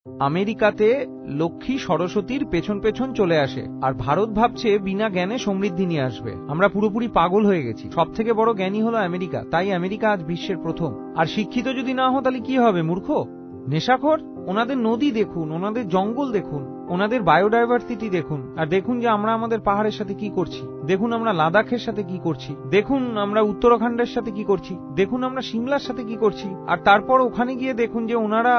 আমেরিকাতে লক্ষ্মী সরস্বতীর পেছন পেছন চলে আসে, আর ভারত ভাবছে বিনা জ্ঞানে সমৃদ্ধি নিয়ে আসবে। আমরা পুরোপুরি পাগল হয়ে গেছি। সব থেকে বড় জ্ঞানী হলো আমেরিকা, তাই আমেরিকা আজ বিশ্বের প্রথম। আর শিক্ষিত যদি না হো তাহলে কি হবে? মূর্খ, নেশাখোর। ওনাদের নদী দেখুন, ওনাদের জঙ্গল দেখুন, ওনাদের বায়োডাইভার্সিটি দেখুন, আর দেখুন যে আমরা আমাদের পাহাড়ের সাথে কি করছি। দেখুন আমরা লাদাখের সাথে কি করছি, দেখুন আমরা উত্তরাখণ্ডের সাথে কি করছি, দেখুন আমরা সিমলার সাথে কি করছি। আর তারপর ওখানে গিয়ে দেখুন যে ওনারা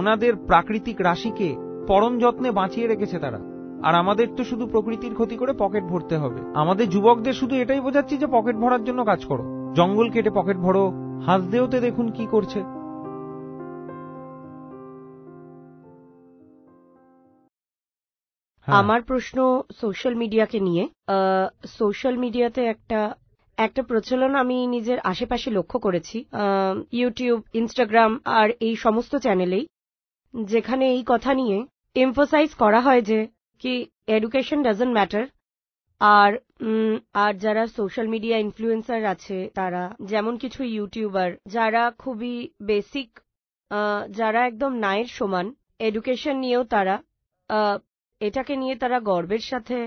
ওনাদের প্রাকৃতিক রাশিকে পরম যত্নে বাঁচিয়ে রেখেছে তারা। আর আমাদের তো শুধু প্রকৃতির ক্ষতি করে পকেট ভরতে হবে। আমাদের যুবকদের শুধু এটাই বোঝাচ্ছি যে পকেট ভরার জন্য কাজ করো, জঙ্গল কেটে পকেট ভরো। হাসদেওতে দেখুন কি করছে। আমার প্রশ্ন সোশ্যাল মিডিয়াকে নিয়ে। সোশ্যাল মিডিয়াতে একটা প্রচলন আমি নিজের আশেপাশে লক্ষ্য করেছি, ইউটিউব, ইনস্টাগ্রাম আর এই সমস্ত চ্যানেলেই, যেখানে এই কথা নিয়ে এমফোসাইজ করা হয় যে কি এডুকেশন ডাজন্ট ম্যাটার। আর যারা সোশ্যাল মিডিয়া ইনফ্লুয়েন্সার আছে, তারা যেমন কিছু ইউটিউবার যারা খুবই বেসিক, যারা একদম নায়ের সমান, এডুকেশন নিয়েও তারা এটাকে নিয়ে তারা গর্বের সাথে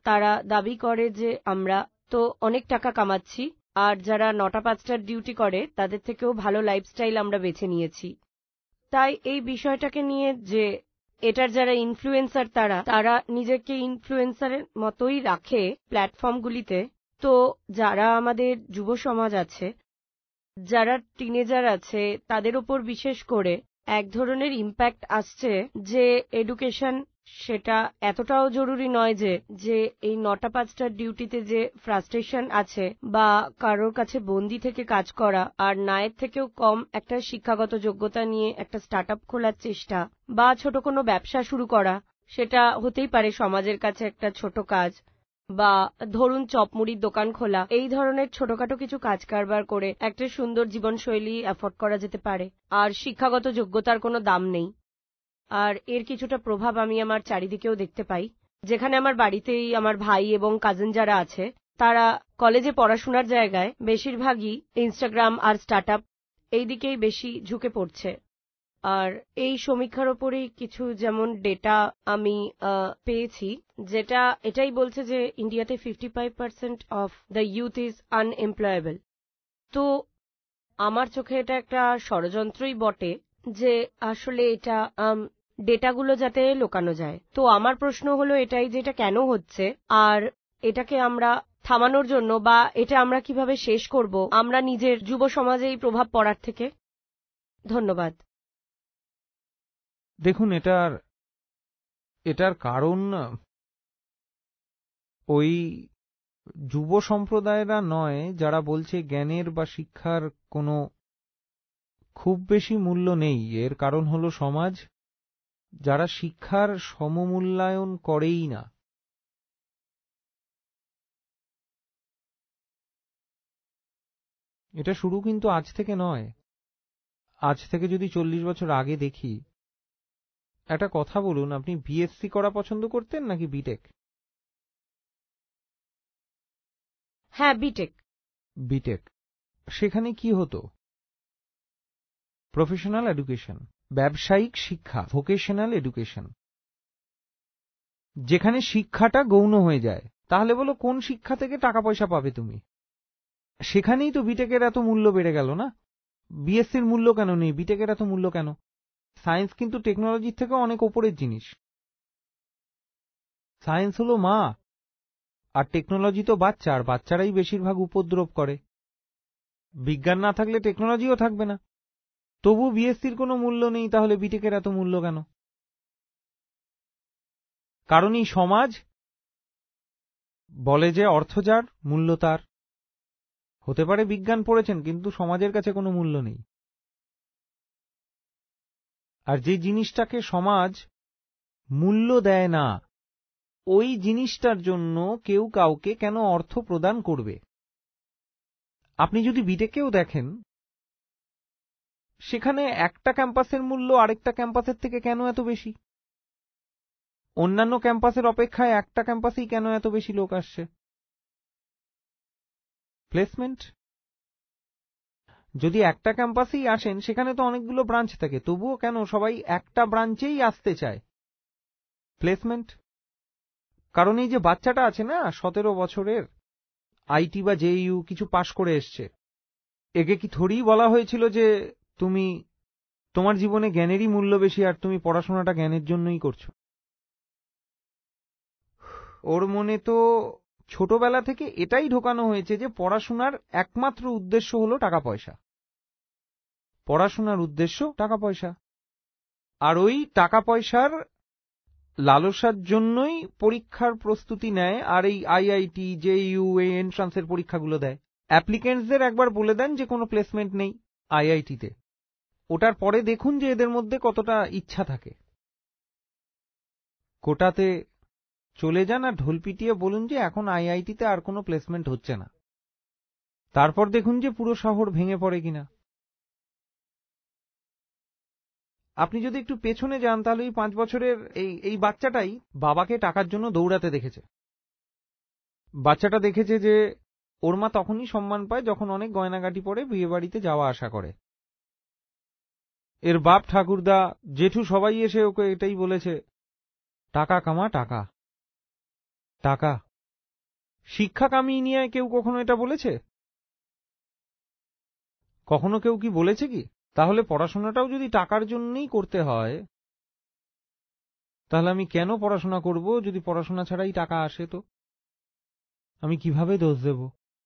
তারা দাবি করে যে আমরা তো অনেক টাকা কামাচ্ছি, আর যারা ৯টা-৫টার ডিউটি করে তাদের থেকেও ভালো লাইফস্টাইল আমরা বেছে নিয়েছি। তাই এই বিষয়টাকে নিয়ে যে এটার যারা ইনফ্লুয়েন্সার তারা নিজেকে ইনফ্লুয়েন্সারের মতোই রাখে প্ল্যাটফর্মগুলিতে, তো যারা আমাদের যুব সমাজ আছে, যারা টিনেজার আছে, তাদের ওপর বিশেষ করে এক ধরনের ইম্প্যাক্ট আসছে যে এডুকেশন সেটা এতটাও জরুরি নয় যে এই ৯টা-৫টার ডিউটিতে যে ফ্রাস্ট্রেশন আছে বা কারোর কাছে বন্দি থেকে কাজ করা, আর নায়ের থেকেও কম একটা শিক্ষাগত যোগ্যতা নিয়ে একটা স্টার্টআপ খোলার চেষ্টা বা ছোট কোনো ব্যবসা শুরু করা, সেটা হতেই পারে সমাজের কাছে একটা ছোট কাজ, বা ধরুন চপমুড়ির দোকান খোলা, এই ধরনের ছোটখাটো কিছু কাজ কারবার করে একটা সুন্দর জীবনশৈলী অ্যাফোর্ড করা যেতে পারে। আর শিক্ষাগত যোগ্যতার কোনো দাম নেই। আর এর কিছুটা প্রভাব আমি আমার চারিদিকেও দেখতে পাই, যেখানে আমার বাড়িতেই আমার ভাই এবং কাজিন যারা আছে, তারা কলেজে পড়াশোনার জায়গায় বেশিরভাগই ইনস্টাগ্রাম আর স্টার্টআপ এই দিকেই বেশি ঝুঁকে পড়ছে। আর এই সমীক্ষার ওপরেই কিছু যেমন ডেটা আমি পেয়েছি, যেটা এটাই বলছে যে ইন্ডিয়াতে 55% অফ দ্য ইউথ ইজ আনএমপ্লয়েবল। তো আমার চোখে এটা একটা ষড়যন্ত্রই বটে যে আসলে এটা ডেটাগুলো যাতে লুকানো যায়। তো আমার প্রশ্ন হলো এটাই যে এটা কেন হচ্ছে, আর এটাকে আমরা থামানোর জন্য বা এটা আমরা কিভাবে শেষ করব আমরা নিজের যুব সমাজে এই প্রভাব পড়ার থেকে। ধন্যবাদ। দেখুন, এটার কারণ ওই যুব সম্প্রদায়েরা নয় যারা বলছে জ্ঞানের বা শিক্ষার কোনো খুব বেশি মূল্য নেই। এর কারণ হলো সমাজ, যারা শিক্ষার সমমূল্যায়ন করেই না। এটা শুরু কিন্তু আজ থেকে নয়। আজ থেকে যদি 40 বছর আগে দেখি, একটা কথা বলুন, আপনি বিএসসি করা পছন্দ করতেন নাকি বিটেক? হ্যাঁ, বিটেক। বিটেক। সেখানে কি হতো? প্রফেশনাল এডুকেশন, ব্যবসায়িক শিক্ষা, ভোকেশনাল এডুকেশন, যেখানে শিক্ষাটা গৌণ হয়ে যায়। তাহলে বলো, কোন শিক্ষা থেকে টাকা পয়সা পাবে তুমি? সেখানেই তো বিটেকের এত মূল্য বেড়ে গেল না? বিএসসির মূল্য কেন নেই, বিটেকের এত মূল্য কেন? সায়েন্স কিন্তু টেকনোলজির থেকে অনেক ওপরের জিনিস। সায়েন্স হলো মা, আর টেকনোলজি তো বাচ্চা, আর বাচ্চারাই বেশিরভাগ উপদ্রব করে। বিজ্ঞান না থাকলে টেকনোলজিও থাকবে না। তবু বিএসসির কোনো মূল্য নেই, তাহলে বিটেকের এত মূল্য কেন? কারণ এই সমাজ বলে যে অর্থ যার মূল্য তার। হতে পারে বিজ্ঞান পড়েছেন, কিন্তু সমাজের কাছে কোনো মূল্য নেই। আর যে জিনিসটাকে সমাজ মূল্য দেয় না, ওই জিনিসটার জন্য কেউ কাউকে কেন অর্থ প্রদান করবে? আপনি যদি বিটেকেও দেখেন, সেখানে একটা ক্যাম্পাসের মূল্য আরেকটা ক্যাম্পাসের থেকে কেন এত বেশি? অন্যান্য ক্যাম্পাসের অপেক্ষায় একটা ক্যাম্পাসেই কেন এত বেশি লোক আসছে? প্লেসমেন্ট। যদি একটা ক্যাম্পাসেই আসেন সেখানে তো অনেকগুলো ব্রাঞ্চ থাকে, তবুও কেন সবাই একটা ব্রাঞ্চেই আসতে চায়? প্লেসমেন্ট। কারণ এই যে বাচ্চাটা আছে না 17 বছরের, আইটি বা জেইইউ কিছু পাশ করে এসছে, একে কি থোড়ি বলা হয়েছিল যে তোমার জীবনে জ্ঞানেরই মূল্য বেশি আর তুমি পড়াশোনাটা জ্ঞানের জন্যই করছো? ওর মনে তো ছোটবেলা থেকে এটাই ঢোকানো হয়েছে যে পড়াশোনার একমাত্র উদ্দেশ্য হলো টাকা পয়সা। পড়াশোনার উদ্দেশ্য টাকা পয়সা, আর ওই টাকা পয়সার লালসার জন্যই পরীক্ষার প্রস্তুতি নেয়, আর এই আইআইটি জেইইউ এই এন্ট্রান্সের পরীক্ষাগুলো দেয়। অ্যাপ্লিকেন্টসদের একবার বলে দেন যে কোনো প্লেসমেন্ট নেই আইআইটিতে, ওটার পরে দেখুন যে এদের মধ্যে কতটা ইচ্ছা থাকে। কোটাতে চলে যান আর ঢোল পিটিয়ে বলুন যে এখন আইআইটিতে আর কোনো প্লেসমেন্ট হচ্ছে না, তারপর দেখুন যে পুরো শহর ভেঙে পড়ে কিনা। আপনি যদি একটু পেছনে যান তাহলে এই 5 বছরের এই বাচ্চাটাই বাবাকে টাকার জন্য দৌড়াতে দেখেছে। বাচ্চাটা দেখেছে যে ওর মা তখনই সম্মান পায় যখন অনেক গয়নাগাটি পরে বিয়ে বাড়িতে যাওয়া আসা করে। এর বাপ ঠাকুরদা জেঠু সবাই এসে ওকে এটাই বলেছে, টাকা কামা, টাকা টাকা। শিক্ষা কামিয়ে নিয়ে কেউ কখনো এটা বলেছে? কখনো কেউ কি বলেছে কি? তাহলে পড়াশোনাটাও যদি টাকার জন্যই করতে হয়, তাহলে আমি কেন পড়াশোনা করব যদি পড়াশোনা ছাড়াই টাকা আসে? তো আমি কিভাবে দোষ দেব?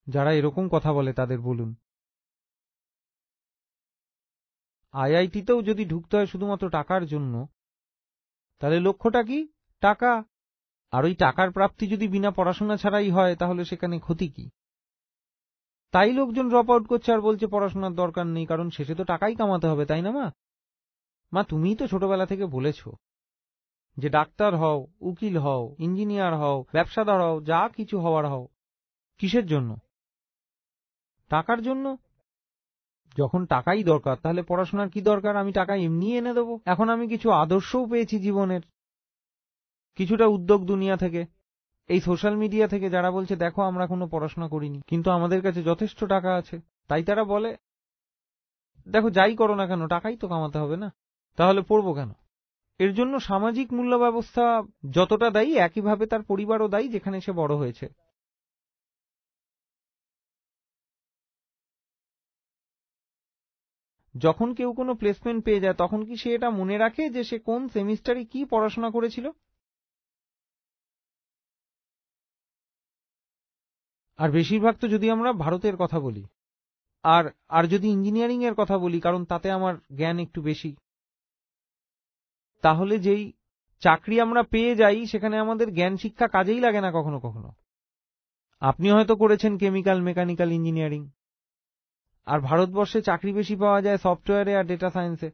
যারা এরকম কথা বলে তাদের বলুন। আইআইটিতেও যদি ঢুকতে হয় শুধুমাত্র টাকার জন্য, তাহলে লক্ষ্যটা কি? টাকা। আর ওই টাকার প্রাপ্তি যদি বিনা পড়াশোনা ছাড়াই হয় তাহলে সেখানে ক্ষতি কি? তাই লোকজন ড্রপ আউট করছে আর বলছে পড়াশোনার দরকার নেই, কারণ শেষে তো টাকাই কামাতে হবে, তাই না মা? মা, তুমিই তো ছোটবেলা থেকে বলেছ যে ডাক্তার হও, উকিল হও, ইঞ্জিনিয়ার হও, ব্যবসাদার হও, যা কিছু হওয়ার হও। কিসের জন্য? টাকার জন্য। যখন টাকাই দরকার তাহলে পড়াশোনার কি দরকার? আমি টাকা এমনি এনে দেবো। এখন আমি কিছু আদর্শও পেয়েছি জীবনের, কিছুটা উদ্যোগ দুনিয়া থেকে, এই সোশ্যাল মিডিয়া থেকে, যারা বলছে দেখো আমরা কোনো পড়াশোনা করিনি কিন্তু আমাদের কাছে যথেষ্ট টাকা আছে। তাই তারা বলে দেখো যাই করো না কেন টাকাই তো কামাতে হবে না, তাহলে পড়বো কেন? এর জন্য সামাজিক মূল্য ব্যবস্থা যতটা দায়ী, একইভাবে তার পরিবারও দায়ী যেখানে সে বড় হয়েছে। যখন কেউ কোনো প্লেসমেন্ট পেয়ে যায় তখন কি সে এটা মনে রাখে যে সে কোন সেমিস্টারে কি পড়াশোনা করেছিল? আর বেশিরভাগ তো যদি আমরা ভারতের কথা বলি, আর আর যদি ইঞ্জিনিয়ারিং এর কথা বলি, কারণ তাতে আমার জ্ঞান একটু বেশি, তাহলে যেই চাকরি আমরা পেয়ে যাই সেখানে আমাদের জ্ঞান শিক্ষা কাজেই লাগে না কখনো কখনো। আপনি হয়তো করেছেন কেমিক্যাল, মেকানিক্যাল ইঞ্জিনিয়ারিং, আর ভারতবর্ষে চাকরি বেশি পাওয়া যায় সফটওয়্যারে আর ডেটা সায়েন্সে।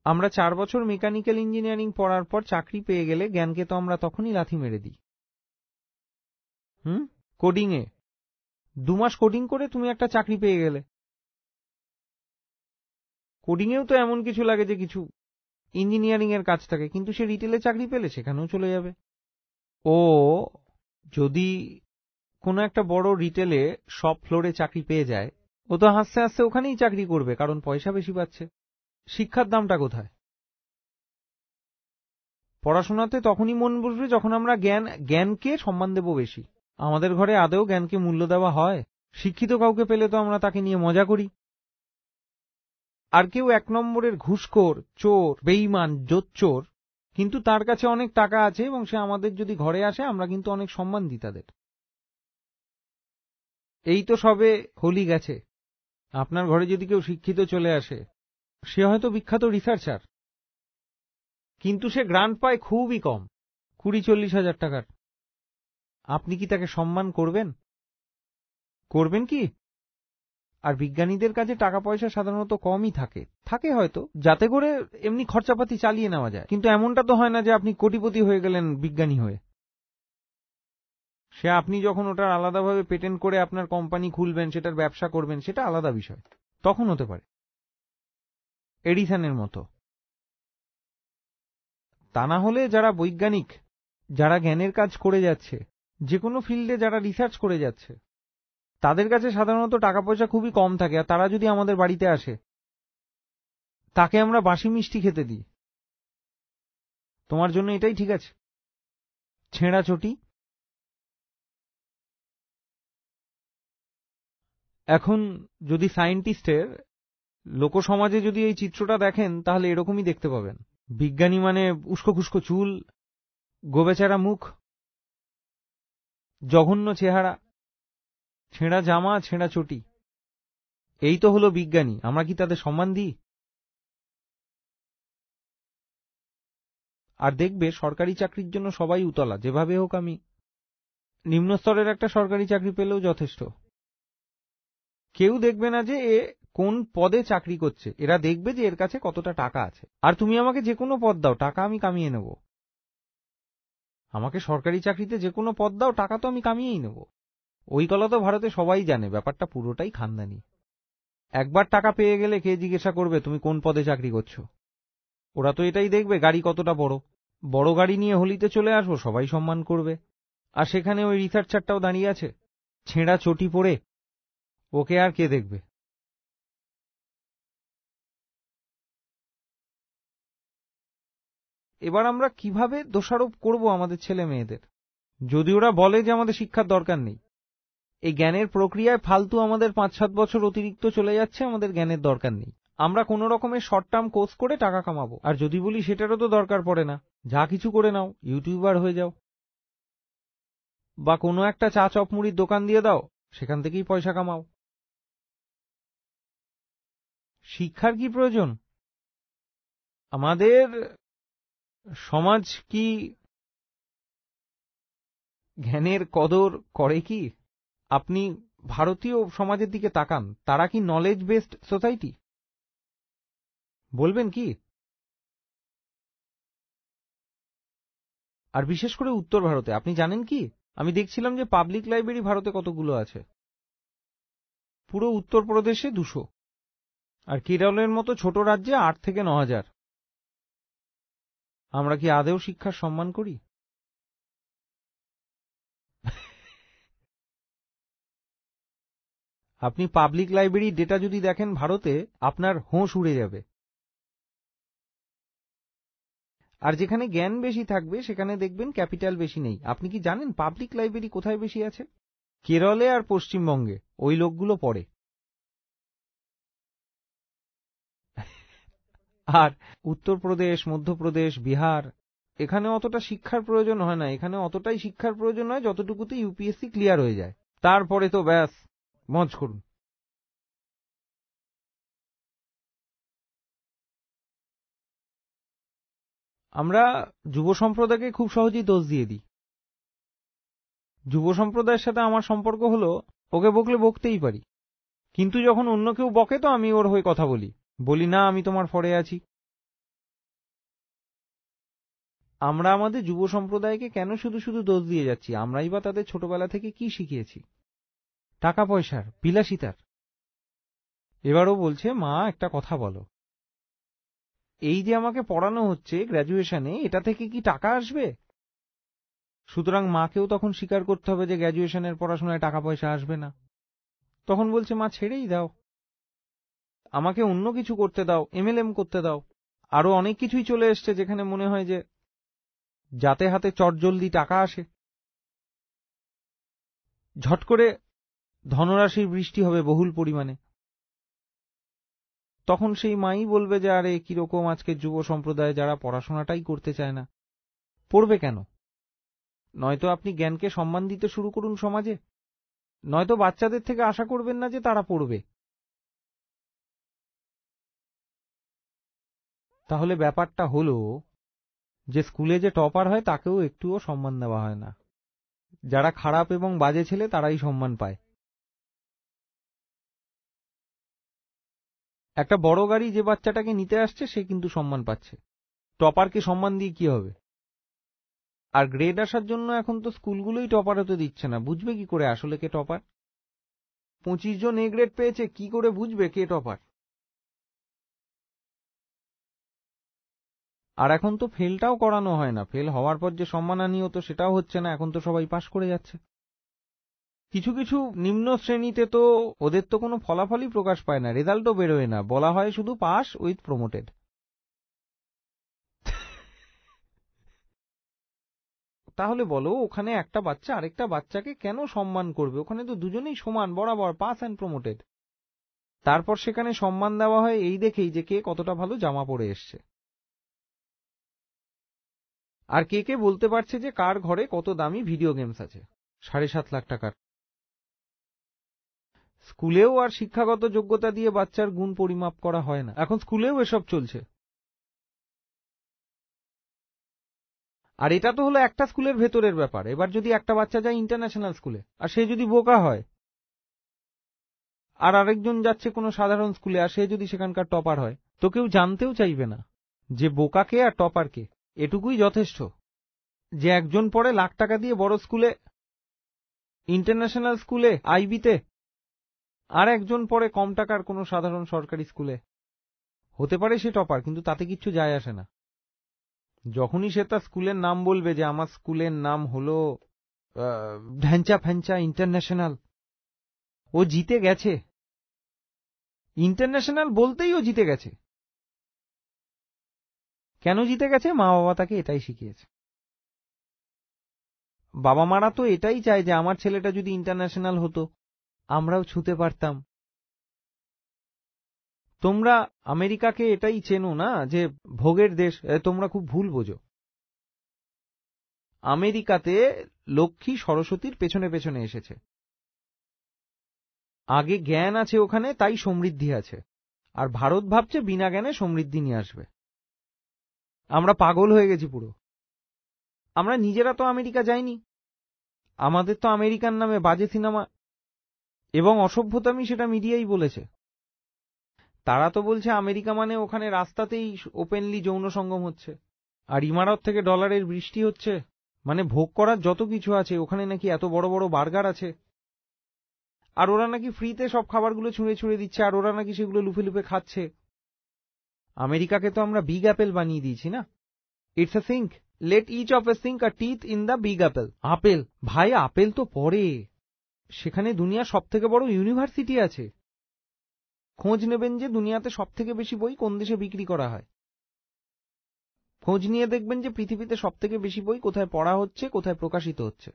আমরা 4 বছর মেকানিক্যাল ইঞ্জিনিয়ারিং পড়ার পর চাকরি পেয়ে গেলে জ্ঞানকে তো আমরা তখনই লাথি মেরে দিই। কোডিং এ 2 মাস কোডিং করে তুমি একটা চাকরি পেয়ে গেলে। কোডিং এও তো এমন কিছু লাগে যে কিছু ইঞ্জিনিয়ারিং এর কাজ থাকে, কিন্তু সে রিটেলে চাকরি পেলে সেখানেও চলে যাবে। ও যদি কোনো একটা বড় রিটেলে সব ফ্লোরে চাকরি পেয়ে যায়, ও তো হাসতে হাসতে ওখানেই চাকরি করবে, কারণ পয়সা বেশি পাচ্ছে। শিক্ষার দামটা কোথায়? পড়াশোনাতে তখনই মন বসবে যখন আমরা জ্ঞানকে সম্মান দেব বেশি। আমাদের ঘরে আদৌ জ্ঞানকে মূল্য দেওয়া হয়? শিক্ষিত কাউকে পেলে তো আমরা তাকে নিয়ে মজা করি। আর কেউ 1 নম্বরের ঘুষখোর, চোর, বেঈমান, জোচ্চোর, কিন্তু তার কাছে অনেক টাকা আছে এবং সে আমাদের যদি ঘরে আসে আমরা কিন্তু অনেক সম্মান দিই তাদের। এই তো সবে হোলি গেছে, আপনার ঘরে যদি কেউ শিক্ষিত চলে আসে, সে হয়তো বিখ্যাত রিসার্চার, কিন্তু সে গ্রান্ট পায় খুবই কম, 20-40 হাজার টাকার। আপনি কি তাকে সম্মান করবেন? করবেন কি? আর বিজ্ঞানীদের কাছে টাকা পয়সা সাধারণত কমই থাকে হয়তো, যাতে করে এমনি খরচাপাতি চালিয়ে নেওয়া যায়, কিন্তু এমনটা তো হয় না যে আপনি কোটিপতি হয়ে গেলেন বিজ্ঞানী হয়ে। সে আপনি যখন ওটার আলাদাভাবে পেটেন্ট করে আপনার কোম্পানি খুলবেন, সেটার ব্যবসা করবেন, সেটা আলাদা বিষয়, তখন হতে পারে এডিসনের মতো। তা না হলে যারা বৈজ্ঞানিক, যারা জ্ঞানের কাজ করে যাচ্ছে, যে কোনো ফিল্ডে যারা রিসার্চ করে যাচ্ছে, তাদের কাছে সাধারণত টাকা পয়সা খুবই কম থাকে, আর তারা যদি আমাদের বাড়িতে আসে তাকে আমরা বাসি মিষ্টি খেতে দিই। তোমার জন্য এটাই ঠিক আছে? ছেঁড়া চটি। এখন যদি সায়েন্টিস্টের লোকসমাজে যদি এই চিত্রটা দেখেন তাহলে এরকমই দেখতে পাবেন। বিজ্ঞানী মানে উস্কো খুস্কো চুল, গোবেচারা মুখ, জঘন্য চেহারা, ছেঁড়া জামা, ছেঁড়া চটি। এই তো হলো বিজ্ঞানী। আমরা কি তাদের সম্মান দিই? আর দেখবে সরকারি চাকরির জন্য সবাই উতলা। যেভাবে হোক আমি নিম্ন স্তরের একটা সরকারি চাকরি পেলেও যথেষ্ট। কেউ দেখবে না যে এ কোন পদে চাকরি করছে, এরা দেখবে যে এর কাছে কতটা টাকা আছে। আর তুমি আমাকে যে কোনো পদ দাও, টাকা আমি কামিয়ে নেব। আমাকে সরকারি চাকরিতে যে কোনো পদ দাও, টাকা তো আমি কামিয়েই নেব। ওই কথা তো ভারতে সবাই জানে, ব্যাপারটা পুরোটাই খানদানি। একবার টাকা পেয়ে গেলে কে জিজ্ঞাসা করবে তুমি কোন পদে চাকরি করছো? ওরা তো এটাই দেখবে গাড়ি কতটা বড়। বড় গাড়ি নিয়ে হোলিতে চলে আসবো, সবাই সম্মান করবে। আর সেখানে ওই রিসার্চারটাও দাঁড়িয়ে আছে ছেঁড়া চটি পরে, ওকে আর কে দেখবে? এবার আমরা কিভাবে দোষারোপ করব আমাদের ছেলে মেয়েদের? যদি ওরা বলে যে আমাদের শিক্ষার দরকার নেই, এই জ্ঞানের প্রক্রিয়ায় ফালতু আমাদের 5-7 বছর অতিরিক্ত চলে যাচ্ছে, আমাদের জ্ঞানের দরকার নেই, আমরা কোন রকমের শর্ট টার্ম কোর্স করে টাকা কামাবো। আর যদি বলি সেটারও তো দরকার পড়ে না, যা কিছু করে নাও, ইউটিউবার হয়ে যাও, বা কোনো একটা চা চপ মুড়ির দোকান দিয়ে দাও, সেখান থেকেই পয়সা কামাও। শিক্ষার কি প্রয়োজন? আমাদের সমাজ কি জ্ঞানের কদর করে কি? আপনি ভারতীয় সমাজের দিকে তাকান, তারা কি নলেজ বেসড সোসাইটি? বলবেন কি? আর বিশেষ করে উত্তর ভারতে আপনি জানেন কি, আমি দেখছিলাম যে পাবলিক লাইব্রেরি ভারতে কতগুলো আছে। পুরো উত্তরপ্রদেশে 200, আর কেরলের মতো ছোট রাজ্যে 8 থেকে 9,000। আমরা কি আদেও শিক্ষার সম্মান করি? আপনি পাবলিক লাইব্রেরির ডেটা যদি দেখেন ভারতে, আপনার হোঁশ উড়ে যাবে। আর যেখানে জ্ঞান বেশি থাকবে সেখানে দেখবেন ক্যাপিটাল বেশি নেই। আপনি কি জানেন পাবলিক লাইব্রেরি কোথায় বেশি আছে? কেরলে আর পশ্চিমবঙ্গে। ওই লোকগুলো পড়ে। আর উত্তরপ্রদেশ, মধ্যপ্রদেশ, বিহার, এখানে অতটা শিক্ষার প্রয়োজন হয় না। এখানে অতটাই শিক্ষার প্রয়োজন হয় যতটুকুতে ইউপিএসসি ক্লিয়ার হয়ে যায়, তারপরে তো ব্যাস মজ করুন। আমরা যুব সম্প্রদায়কে খুব সহজেই দোষ দিয়ে দিই। যুব সম্প্রদায়ের সাথে আমার সম্পর্ক হলো, ওকে বকলে বকতেই পারি, কিন্তু যখন অন্য কেউ বকে তো আমি ওর হয়ে কথা বলি, বলি না আমি তোমার ফরে আছি। আমরা আমাদের যুব সম্প্রদায়কে কেন শুধু শুধু দোষ দিয়ে যাচ্ছি? আমরাই বা তাদের ছোটবেলা থেকে কি শিখিয়েছি? টাকা পয়সার, বিলাসিতার। এবারও বলছে মা একটা কথা বলো, এই যে আমাকে পড়ানো হচ্ছে গ্র্যাজুয়েশনে, এটা থেকে কি টাকা আসবে? সুতরাং মাকেও তখন স্বীকার করতে হবে যে গ্র্যাজুয়েশনের পড়াশোনায় টাকা পয়সা আসবে না। তখন বলছে মা ছেড়েই দাও, আমাকে অন্য কিছু করতে দাও, এমএলএম করতে দাও। আরো অনেক কিছুই চলে এসছে যেখানে মনে হয় যে যাতে হাতে চটজলদি টাকা আসে, ঝট করে ধনরাশির বৃষ্টি হবে বহুল পরিমাণে। তখন সেই মাই বলবে যে আরে কিরকম আজকের যুব সম্প্রদায়, যারা পড়াশোনাটাই করতে চায় না। পড়বে কেন? নয়তো আপনি জ্ঞানকে সম্মান দিতে শুরু করুন সমাজে, নয়তো বাচ্চাদের থেকে আশা করবেন না যে তারা পড়বে। তাহলে ব্যাপারটা হলো যে স্কুলে যে টপার হয় তাকেও একটুও সম্মান দেওয়া হয় না। যারা খারাপ এবং বাজে ছেলে তারাই সম্মান পায়। একটা বড় গাড়ি যে বাচ্চাটাকে নিতে আসছে সে কিন্তু সম্মান পাচ্ছে, টপারকে সম্মান দিয়ে কি হবে? আর গ্রেড আসার জন্য এখন তো স্কুলগুলোই টপার হতে দিচ্ছে না, বুঝবে কি করে আসলে কে টপার? 25 জন এ গ্রেড পেয়েছে, কি করে বুঝবে কে টপার? আর এখন তো ফেলটাও করানো হয় না, ফেল হওয়ার পর যে সম্মানহানি হতো সেটাও হচ্ছে না, এখন তো সবাই পাশ করে যাচ্ছে। কিছু কিছু নিম্ন শ্রেণীতে তো ওদের তো কোনো ফলাফলই প্রকাশ পায় না, রেজাল্টও বেরোয় না, বলা হয় শুধু পাস উইথ প্রমোটেড। তাহলে বলো, ওখানে একটা বাচ্চা আরেকটা বাচ্চাকে কেন সম্মান করবে? ওখানে তো দুজনেই সমান, বরাবর পাস অ্যান্ড প্রমোটেড। তারপর সেখানে সম্মান দেওয়া হয় এই দেখেই যে কে কতটা ভালো জামা পরে এসছে, আর কে কে বলতে পারছে যে কার ঘরে কত দামি ভিডিও গেমস আছে 7.5 লাখ টাকার। স্কুলেও আর শিক্ষাগত যোগ্যতা দিয়ে বাচ্চার গুণ পরিমাপ করা হয় না, এখন স্কুলেও এসব চলছে। আর এটা তো হলো একটা স্কুলের ভেতরের ব্যাপার। এবার যদি একটা বাচ্চা যায় ইন্টারন্যাশনাল স্কুলে, আর সে যদি বোকা হয়, আর আরেকজন যাচ্ছে কোনো সাধারণ স্কুলে, আর সে যদি সেখানকার টপার হয়, তো কেউ জানতেও চাইবে না যে বোকাকে আর টপারকে। এটুকুই যথেষ্ট যে একজন পড়ে লাখ টাকা দিয়ে বড় স্কুলে, ইন্টারন্যাশনাল স্কুলে, আইবিতে, আর একজন পড়ে কম টাকার কোনো সাধারণ সরকারি স্কুলে। হতে পারে সে টপার, কিন্তু তাতে কিচ্ছু যায় আসে না। যখনই সে তার স্কুলের নাম বলবে যে আমার স্কুলের নাম হলো ঢ্যাঞ্চা ফ্যাঞ্চা ইন্টারন্যাশনাল, ও জিতে গেছে। ইন্টারন্যাশনাল বলতেই ও জিতে গেছে। কেন জিতে গেছে? মা বাবা তাকে এটাই শিখিয়েছে। বাবা মারা তো এটাই চায় যে আমার ছেলেটা যদি ইন্টারন্যাশনাল হতো, আমরাও ছুঁতে পারতাম। তোমরা আমেরিকাকে এটাই চেনো না যে ভোগের দেশ? তোমরা খুব ভুল বোঝো। আমেরিকাতে লক্ষ্মী সরস্বতীর পেছনে পেছনে এসেছে। আগে জ্ঞান আছে ওখানে, তাই সমৃদ্ধি আছে। আর ভারত ভাবছে বিনা জ্ঞানে সমৃদ্ধি নিয়ে আসবে। আমরা পাগল হয়ে গেছি পুরো। আমরা নিজেরা তো আমেরিকা যাইনি, আমাদের তো আমেরিকার নামে বাজে সিনেমা এবং অসভ্যতামি সেটা মিডিয়াই বলেছে। তারা তো বলছে আমেরিকা মানে ওখানে রাস্তাতেই ওপেনলি যৌন সঙ্গম হচ্ছে, আর ইমারত থেকে ডলারের বৃষ্টি হচ্ছে, মানে ভোগ করার যত কিছু আছে ওখানে, নাকি এত বড় বড় বার্গার আছে, আর ওরা নাকি ফ্রিতে সব খাবারগুলো ছুঁড়ে ছুঁড়ে দিচ্ছে, আর ওরা নাকি সেগুলো লুফে লুফে খাচ্ছে। আমেরিকাকে তো আমরা বিগ অ্যাপেল বানিয়ে দিয়েছি না। It's a sink, let each of a sink a teeth in the big apple. Apple ভাই, আপেল তো পরে, সেখানে দুনিয়ার সব থেকে বড় ইউনিভার্সিটি আছে। খোঁজ নেবেন যে দুনিয়াতে সব থেকে বেশি বই কোন দেশে বিক্রি করা হয়। খোঁজ নিয়ে দেখবেন যে পৃথিবীতে সব থেকে বেশি বই কোথায় পড়া হচ্ছে, কোথায় প্রকাশিত হচ্ছে।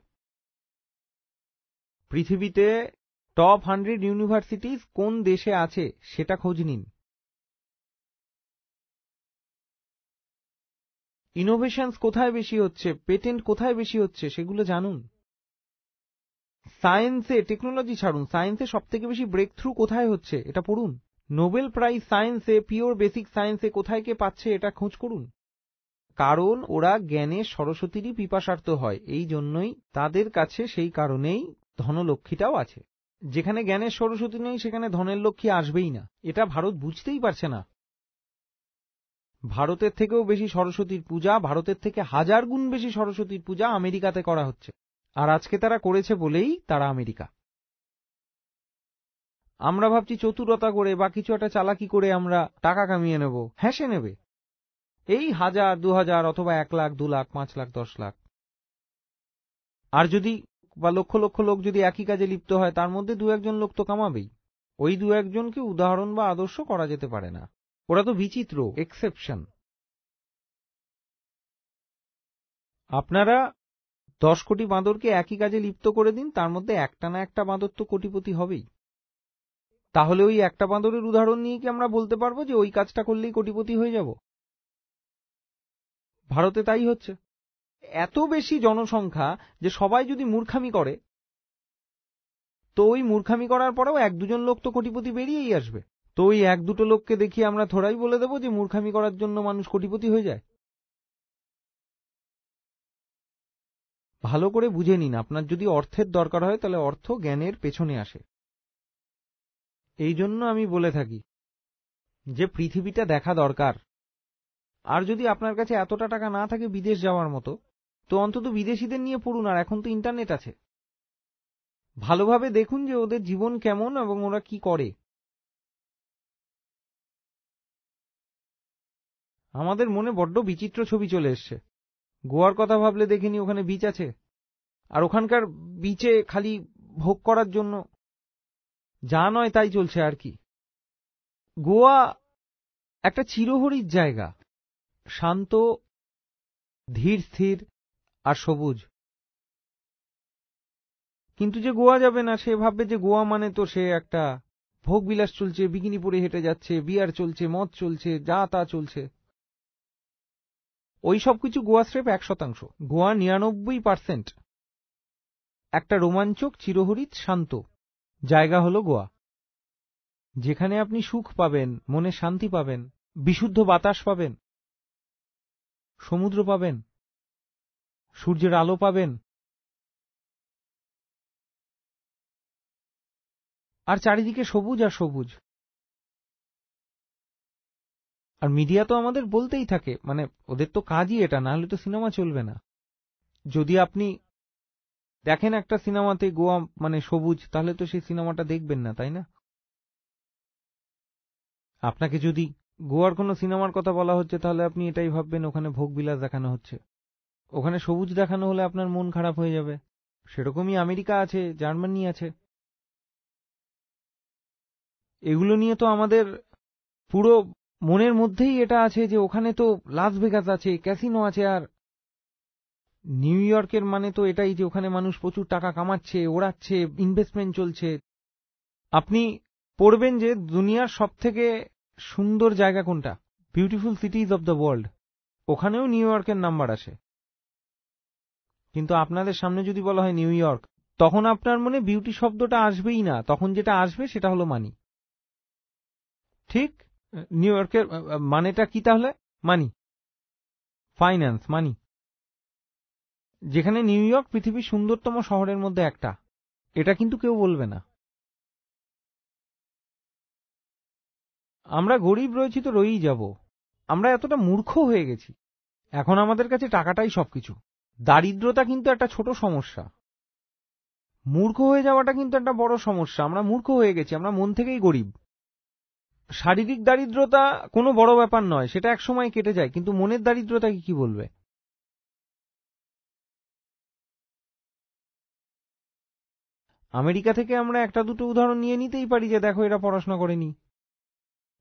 পৃথিবীতে টপ 100 ইউনিভার্সিটিজ কোন দেশে আছে সেটা খোঁজ নিন। ইনোভেশনস কোথায় বেশি হচ্ছে, পেটেন্ট কোথায় বেশি হচ্ছে, সেগুলো জানুন। সায়েন্সে, টেকনোলজি ছাড়ুন, সায়েন্সে সব থেকে বেশি ব্রেক থ্রু কোথায় হচ্ছে এটা পড়ুন। নোবেল প্রাইজ সায়েন্সে, পিওর বেসিক সায়েন্সে কোথায় কে পাচ্ছে এটা খোঁজ করুন। কারণ ওরা জ্ঞানের সরস্বতীরই পিপাসার্থ হয়, এই জন্যই তাদের কাছে সেই কারণেই ধনলক্ষ্মীটাও আছে। যেখানে জ্ঞানের সরস্বতী নেই সেখানে ধনের লক্ষ্মী আসবেই না। এটা ভারত বুঝতেই পারছে না। ভারতের থেকেও বেশি সরস্বতীর পূজা, ভারতের থেকে 1000 গুণ বেশি সরস্বতীর পূজা আমেরিকাতে করা হচ্ছে। আর আজকে তারা করেছে বলেই তারা আমেরিকা। আমরা ভাবছি চতুরতা করে বা কিছু একটা চালাকি করে আমরা টাকা কামিয়ে নেব। হ্যাঁ, সে নেবে এই 1000, 2000 অথবা 1 লাখ, 2 লাখ, 5 লাখ, 10 লাখ। আর যদি বা লক্ষ লক্ষ লোক যদি একই কাজে লিপ্ত হয়, তার মধ্যে 2-1 জন লোক তো কামাবেই। ওই 2-1 জনকে উদাহরণ বা আদর্শ করা যেতে পারে না। ওরা তো বিচিত্র, এক্সেপশন। আপনারা 10 কোটি বাঁদরকে একই কাজে লিপ্ত করে দিন, তার মধ্যে একটা না একটা বাঁদর তো কোটিপতি হবেই। তাহলে ওই একটা বাঁদরের উদাহরণ নিয়ে কি আমরা বলতে পারবো যে ওই কাজটা করলেই কোটিপতি হয়ে যাব? ভারতে তাই হচ্ছে। এত বেশি জনসংখ্যা যে সবাই যদি মূর্খামি করে, তো ওই মূর্খামি করার পরেও 1-2 জন লোক তো কোটিপতি বেরিয়েই আসবে। তো ওই 1-2 লোককে দেখিয়ে আমরা থোড়াই বলে দেবো যে মূর্খামি করার জন্য মানুষ কোটিপতি হয়ে যায়। ভালো করে বুঝে নিন, আপনার যদি অর্থের দরকার হয় তাহলে অর্থ জ্ঞানের পেছনে আসে। এই জন্য আমি বলে থাকি যে পৃথিবীটা দেখা দরকার। আর যদি আপনার কাছে এতটা টাকা না থাকে বিদেশ যাওয়ার মতো, তো অন্তত বিদেশিদের নিয়ে পড়ুন। আর এখন তো ইন্টারনেট আছে, ভালোভাবে দেখুন যে ওদের জীবন কেমন এবং ওরা কি করে। আমাদের মনে বড্ড বিচিত্র ছবি চলে এসছে। গোয়ার কথা ভাবলে দেখিনি ওখানে বিচ আছে, আর ওখানকার বিচে খালি ভোগ করার জন্য যা নয় তাই চলছে আর কি। গোয়া একটা চিরহরিৎ জায়গা, শান্ত, ধীর স্থির আর সবুজ। কিন্তু যে গোয়া যাবে না সে ভাববে যে গোয়া মানে তো সে একটা ভোগ বিলাস চলছে, বিকিনি পরে হেঁটে যাচ্ছে, বিয়ার চলছে, মদ চলছে, যা তা চলছে। ওই সব কিছু গোয়া স্রেফ 1%। গোয়া 99% একটা রোমাঞ্চক, চিরহরিৎ, শান্ত জায়গা হলো গোয়া, যেখানে আপনি সুখ পাবেন, মনে শান্তি পাবেন, বিশুদ্ধ বাতাস পাবেন, সমুদ্র পাবেন, সূর্যের আলো পাবেন, আর চারিদিকে সবুজ আর সবুজ। আর মিডিয়া তো আমাদের বলতেই থাকে, মানে ওদের তো কাজই এটা, না হলে তো সিনেমা চলবে না। যদি আপনি দেখেন একটা সিনেমাতে গোয়া মানে সবুজ, তাহলে তো সেই সিনেমাটা দেখবেন না, তাই না? আপনাকে যদি গোয়ার কোনো সিনেমার কথা বলা হচ্ছে তাহলে আপনি এটাই ভাববেন ওখানে ভোগবিলাস দেখানো হচ্ছে। ওখানে সবুজ দেখানো হলে আপনার মন খারাপ হয়ে যাবে। সেরকমই আমেরিকা আছে, জার্মানি আছে। এগুলো নিয়ে তো আমাদের পুরো মনের মধ্যেই এটা আছে যে ওখানে তো লাস ভেগাস আছে, ক্যাসিনো আছে। আর নিউ ইয়র্কের মানে তো এটাই যে ওখানে মানুষ প্রচুর টাকা কামাচ্ছে, ওড়াচ্ছে, ইনভেস্টমেন্ট চলছে। আপনি পড়বেন যে দুনিয়ার সবথেকে সুন্দর জায়গা কোনটা, বিউটিফুল সিটিজ অব দ্য ওয়ার্ল্ড, ওখানেও নিউ ইয়র্কের নাম্বার আসে। কিন্তু আপনাদের সামনে যদি বলা হয় নিউ ইয়র্ক, তখন আপনার মনে বিউটি শব্দটা আসবেই না, তখন যেটা আসবে সেটা হলো মানি। ঠিক, নিউ ইয়র্কের মানেটা কি তাহলে? মানি, ফাইন্যান্স, মানি। যেখানে নিউ ইয়র্ক পৃথিবীর সুন্দরতম শহরের মধ্যে একটা, এটা কিন্তু কেউ বলবে না। আমরা গরিব রয়েছি তো রয়েই যাব। আমরা এতটা মূর্খ হয়ে গেছি, এখন আমাদের কাছে টাকাটাই সবকিছু। দারিদ্রতা কিন্তু একটা ছোট সমস্যা, মূর্খ হয়ে যাওয়াটা কিন্তু একটা বড় সমস্যা। আমরা মূর্খ হয়ে গেছি, আমরা মন থেকেই গরিব। শারীরিক দারিদ্রতা কোনো বড় ব্যাপার নয়, সেটা এক সময় কেটে যায়, কিন্তু মনের দারিদ্রতাকে কি বলবে? আমেরিকা থেকে আমরা একটা দুটো উদাহরণ নিয়ে নিতেই পারি যে দেখো এরা পড়াশোনা করেনি,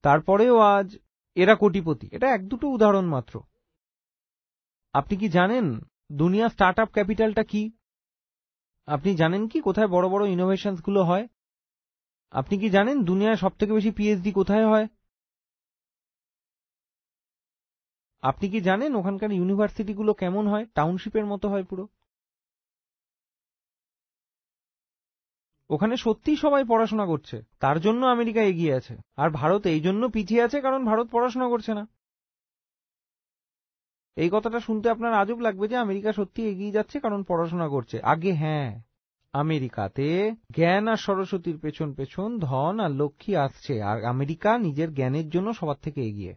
তারপরেও আজ এরা কোটিপতি। এটা এক দুটো উদাহরণ মাত্র। আপনি কি জানেন দুনিয়া স্টার্ট আপ ক্যাপিটালটা কি? আপনি জানেন কি কোথায় বড় বড় ইনোভেশনস গুলো হয়? আপনি কি জানেন দুনিয়ায় সবথেকে বেশি পিএইচডি কোথায় হয়? আপনি কি জানেন ওখানকার ইউনিভার্সিটিগুলো কেমন হয়? টাউনশিপের মতো হয় পুরো। ওখানে সত্যিই সবাই পড়াশোনা করছে, তার জন্য আমেরিকা এগিয়ে আছে। আর ভারত এই জন্য পিছিয়ে আছে কারণ ভারত পড়াশোনা করছে না। এই কথাটা শুনতে আপনার আজব লাগবে যে আমেরিকা সত্যি এগিয়ে যাচ্ছে কারণ পড়াশোনা করছে। আগে হ্যাঁ, আমেরিকাতে জ্ঞান আর সরস্বতীর পেছন পেছন ধন আর লক্ষ্মী আসছে, আর আমেরিকা নিজের জ্ঞানের জন্য সবার থেকে এগিয়ে।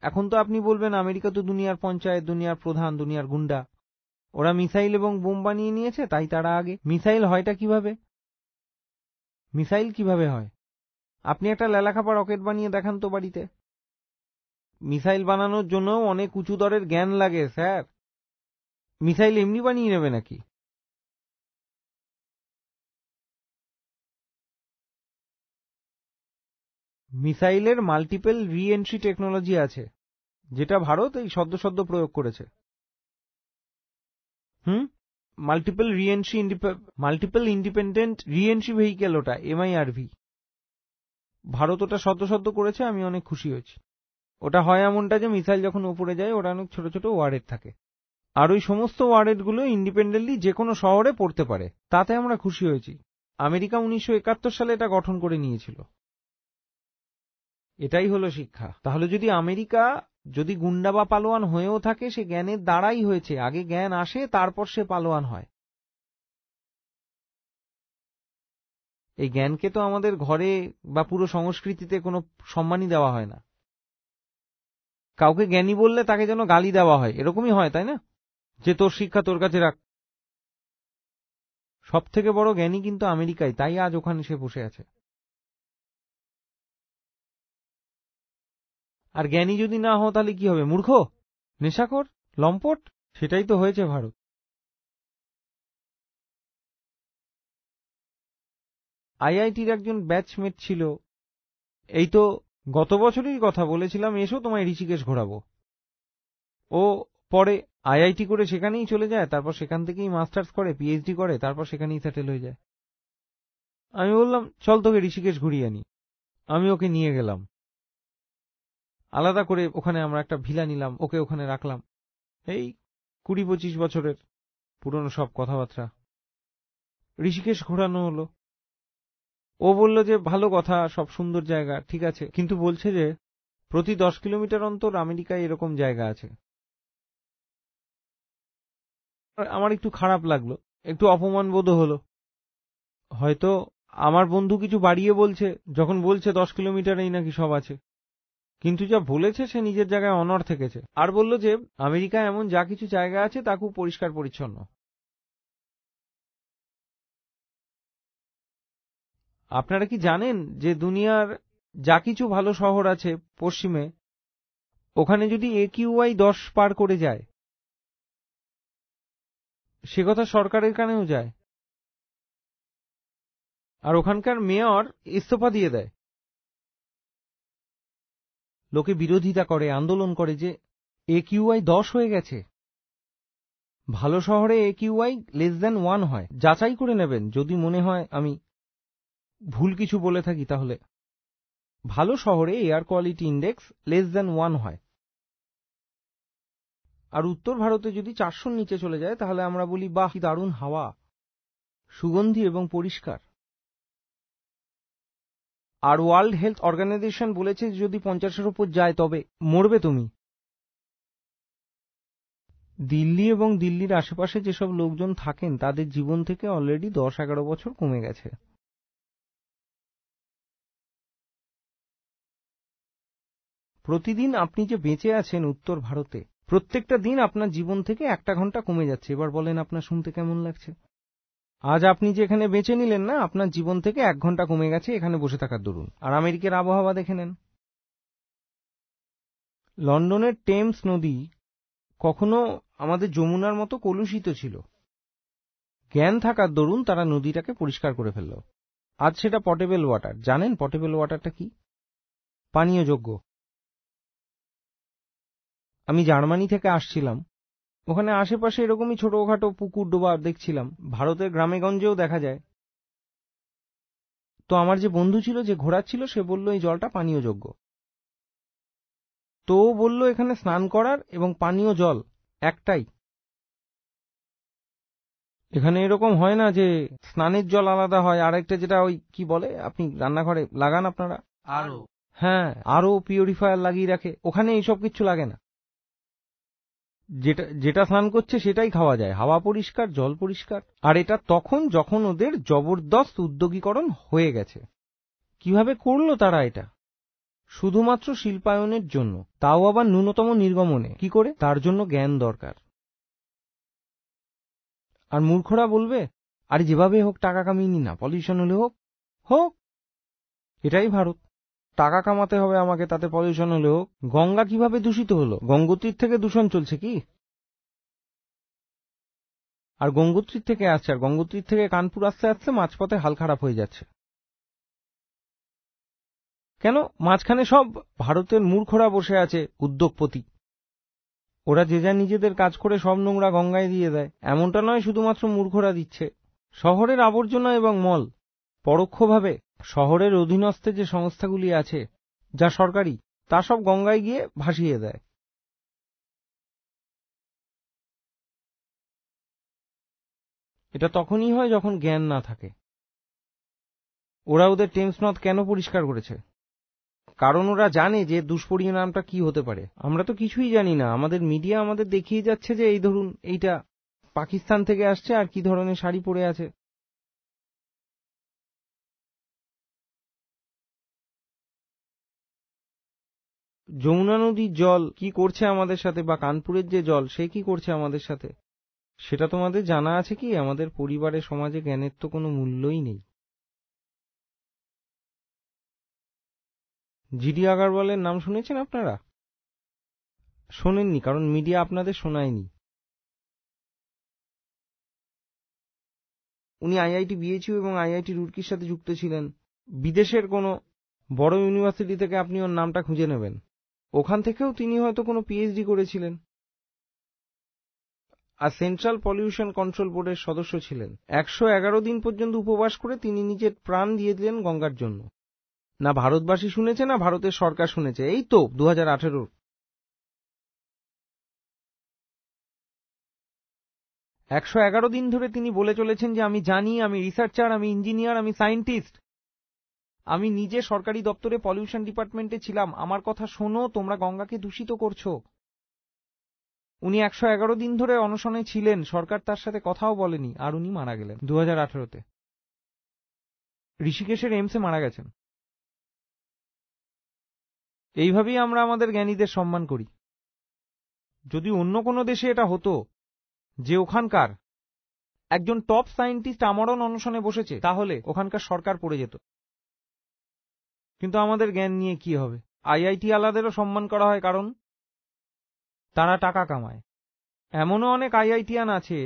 এখন তো আপনি বলবেন আমেরিকা তো দুনিয়ার পঞ্চায়েত, দুনিয়ার প্রধান, দুনিয়ার গুন্ডা। ওরা মিসাইল এবং বোম বানিয়ে নিয়েছে, তাই তারা আগে। মিসাইল হয়টা কিভাবে? মিসাইল কিভাবে হয়? আপনি একটা লেলাখাপা রকেট বানিয়ে দেখান তো বাড়িতে। মিসাইল বানানোর জন্য অনেক উঁচু দরের জ্ঞান লাগে স্যার। মিসাইল এমনি বানিয়ে নেবে নাকি? মিসাইলের মাল্টিপল রি এন্ট্রি টেকনোলজি আছে, যেটা ভারত এই সদ্য সদ্য প্রয়োগ করেছে। মাল্টিপল ইন্ডিপেন্ডেন্ট রি এন্ট্রি ভেহিকেল, ওটা MIRV। ভারত ওটা সদ্য সদ্য করেছে, আমি অনেক খুশি হয়েছি। ওটা হয় এমনটা যে মিসাইল যখন উপরে যায় ওটা অনেক ছোট ছোট ওয়ারেড থাকে, আর ওই সমস্ত ওয়ারেড গুলো ইন্ডিপেন্ডেন্টলি যে কোনো শহরে পড়তে পারে, তাতে আমরা খুশি হয়েছি। আমেরিকা 1971 সালে এটা গঠন করে নিয়েছিল। এটাই হলো শিক্ষা। তাহলে যদি আমেরিকা যদি গুন্ডা বা পালোয়ান হয়েও থাকে, সে জ্ঞানের দ্বারাই হয়েছে। আগে জ্ঞান আসে, তারপর সে পালোয়ান হয়। এই জ্ঞানকে তো আমাদের ঘরে বা পুরো সংস্কৃতিতে কোনো সম্মানই দেওয়া হয় না। কাউকে জ্ঞানী বললে তাকে যেন গালি দেওয়া হয়, এরকমই হয়, তাই না? যে তোর শিক্ষা তোর কাছে রাখ। সব থেকে বড় জ্ঞানী কিন্তু আমেরিকায়, তাই আজ ওখানে সে বসে আছে। আর জ্ঞানী যদি না হও তাহলে কি হবে? মূর্খ, নেশাখোর, লম্পট। সেটাই তো হয়েছে ভারত। আইআইটির একজন ব্যাচমেট ছিল, এই তো গত বছরই কথা বলেছিলাম, এসো তোমায় ঋষিকেশ ঘোরাবো। ও পরে আইআইটি করে সেখানেই চলে যায়, তারপর সেখান থেকেই মাস্টার্স করে, পিএইচডি করে, তারপর সেখানেই সেটেল হয়ে যায়। আমি বললাম চল তোকে ঋষিকেশ ঘুরিয়ে আনি। আমি ওকে নিয়ে গেলাম আলাদা করে, ওখানে আমরা একটা ভিলা নিলাম, ওকে ওখানে রাখলাম। এই 20-25 বছরের পুরনো সব কথাবার্তা, ঋষিকেশ ঘোরানো হলো। ও বলল যে ভালো কথা, সব সুন্দর জায়গা, ঠিক আছে, কিন্তু বলছে যে প্রতি 10 কিলোমিটার অন্তর আমেরিকায় এরকম জায়গা আছে। আমার একটু খারাপ লাগলো, একটু অপমান বোধ হলো। হয়তো আমার বন্ধু কিছু বাড়িয়ে বলছে যখন বলছে 10 কিলোমিটারেই নাকি সব আছে, কিন্তু যা বলেছে সে নিজের জায়গায় অনড় থেকেছে। আর বলল যে আমেরিকায় এমন যা কিছু জায়গা আছে তা খুব পরিষ্কার পরিচ্ছন্ন। আপনারা কি জানেন যে দুনিয়ার যা কিছু ভালো শহর আছে পশ্চিমে, ওখানে যদি AQI 10 পার করে যায়, সে কথা সরকারের কানেও যায়, আর ওখানকার মেয়র ইস্তফা দিয়ে দেয়। লোকে বিরোধিতা করে, আন্দোলন করে যে AQI 10 হয়ে গেছে। ভালো শহরে AQI <1 হয়। যাচাই করে নেবেন, যদি মনে হয় আমি ভুল কিছু বলে থাকি তাহলে। ভালো শহরে এয়ার কোয়ালিটি ইন্ডেক্স <1 হয়, আর উত্তর ভারতে যদি 400 নিচে চলে যায় তাহলে আমরা বলি বাহ কি দারুণ হাওয়া, সুগন্ধি এবং পরিষ্কার। আর ওয়ার্ল্ড হেলথ অর্গানাইজেশন বলেছে যদি 50-এর উপর যায় তবে মরবে তুমি। দিল্লি এবং দিল্লির আশেপাশে যেসব লোকজন থাকেন তাদের জীবন থেকে অলরেডি 10-11 বছর কমে গেছে। প্রতিদিন আপনি যে বেঁচে আছেন উত্তর ভারতে, প্রত্যেকটা দিন আপনার জীবন থেকে 1 ঘন্টা কমে যাচ্ছে। এবার বলেন আপনার শুনতে কেমন লাগছে? আজ আপনি যে এখানে বেঁচে নিলেন না, আপনার জীবন থেকে 1 ঘন্টা কমে গেছে এখানে বসে থাকার দরুন। আর আমেরিকার আবহাওয়া দেখে নেন। লন্ডনের টেমস নদী কখনো আমাদের যমুনার মতো কলুষিত ছিল, জ্ঞান থাকার দরুন তারা নদীটাকে পরিষ্কার করে ফেলল। আজ সেটা পটেবল ওয়াটার। জানেন পটেবল ওয়াটারটা কি? পানীয় যোগ্য। আমি জার্মানি থেকে আসছিলাম, ওখানে আশেপাশে এরকমই ছোটখাটো পুকুর ডোবা দেখছিলাম, ভারতের গ্রামেগঞ্জেও দেখা যায়। তো আমার যে বন্ধু ছিল, যে ঘোরাচ্ছিল, সে বলল এই জলটা পানীয় যোগ্য। তো বলল এখানে স্নান করার এবং পানীয় জল একটাই। এখানে এরকম হয় না যে স্নানের জল আলাদা হয়, আর একটা যেটা ওই কি বলে আপনি রান্নাঘরে লাগান আপনারা, আরও। হ্যাঁ, আরও পিউরিফায়ার লাগিয়ে রাখে। ওখানে এইসব কিছু লাগে না, যেটা যেটা স্নান করছে সেটাই খাওয়া যায়। হাওয়া পরিষ্কার, জল পরিষ্কার। আর এটা তখন যখন ওদের জবরদস্ত উদ্যোগীকরণ হয়ে গেছে। কিভাবে করলো তারা এটা? শুধুমাত্র শিল্পায়নের জন্য, তাও আবার ন্যূনতম নির্গমনে। কি করে? তার জন্য জ্ঞান দরকার। আর মূর্খরা বলবে আরে যেভাবে হোক টাকা কামিয়ে নি না, পলিউশন হলে হোক হোক। এটাই ভারত, টাকা কামাতে হবে আমাকে, তাতে পলিউশন হলে হোক। গঙ্গা কিভাবে দূষিত হলো? গঙ্গোত্রীর থেকে দূষণ চলছে কি? আর গঙ্গোত্রীর থেকে আসছে, আর গঙ্গোত্রীর থেকে কানপুর আসতে আসতে মাঝপথে হাল খারাপ হয়ে যাচ্ছে। কেন? মাঝখানে সব ভারতের মূর্খরা বসে আছে, উদ্যোগপতি। ওরা যে যা নিজেদের কাজ করে সব নোংরা গঙ্গায় দিয়ে দেয়। এমনটা নয় শুধুমাত্র মূর্খরা দিচ্ছে। শহরের আবর্জনা এবং মল পরোক্ষভাবে শহরের অধীনস্থে যে সংস্থাগুলি আছে যা সরকারি, তা সব গঙ্গায় গিয়ে ভাসিয়ে দেয়। এটা তখনই হয় যখন জ্ঞান না থাকে। ওরা ওদের টেমস নদ কেন পরিষ্কার করেছে? কারণ ওরা জানে যে দুষ্পরিণামটা কি হতে পারে। আমরা তো কিছুই জানি না, আমাদের মিডিয়া আমাদের দেখিয়ে যাচ্ছে যে এই ধরুন এইটা পাকিস্তান থেকে আসছে আর কি ধরনের শাড়ি পরে আছে। যমুনা নদীর জল কি করছে আমাদের সাথে, বা কানপুরের যে জল সে কি করছে আমাদের সাথে, সেটা তোমাদের জানা আছে কি? আমাদের পরিবারে, সমাজে জ্ঞানের তো কোনো মূল্যই নেই। জিডি আগারওয়ালের নাম শুনেছেন আপনারা? শোনেননি, কারণ মিডিয়া আপনাদের শোনায়নি। উনি আইআইটি বিএইচইউ এবং আইআইটি রুরকির সাথে যুক্ত ছিলেন। বিদেশের কোনো বড় ইউনিভার্সিটি থেকে আপনি ওর নামটা খুঁজে নেবেন, ওখান থেকেও তিনি হয়তো কোনো পিএইচডি করেছিলেন। আর সেন্ট্রাল পলিউশন কন্ট্রোল বোর্ডের সদস্য ছিলেন। 111 দিন পর্যন্ত উপবাস করে তিনি নিজের প্রাণ দিয়ে দিলেন গঙ্গার জন্য। না ভারতবাসী শুনেছে, না ভারতের সরকার শুনেছে। এই তো 2018 111 দিন ধরে তিনি বলে চলেছেন যে আমি জানি, আমি রিসার্চার, আমি ইঞ্জিনিয়ার, আমি সায়েন্টিস্ট, আমি নিজে সরকারি দপ্তরে পলিউশন ডিপার্টমেন্টে ছিলাম, আমার কথা শোনো, তোমরা গঙ্গাকে দূষিত করছো। উনি 111 দিন ধরে অনশনে ছিলেন, সরকার তার সাথে কথাও বলেনি, আর উনি মারা গেলেন 2018-তে। ঋষিকেশের এইমসে মারা গেছেন। এইভাবেই আমরা আমাদের জ্ঞানীদের সম্মান করি। যদি অন্য কোনো দেশে এটা হতো যে ওখানকার একজন টপ সায়েন্টিস্ট আমরণ অনশনে বসেছে, তাহলে ওখানকার সরকার পড়ে যেত। কিন্তু আমাদের জ্ঞান নিয়ে কি হবে? আইআইটি আলাদেরও সম্মান করা হয়, কারণ তারা টাকা কামায়। এমনও অনেক আইআইটিয়ান আছে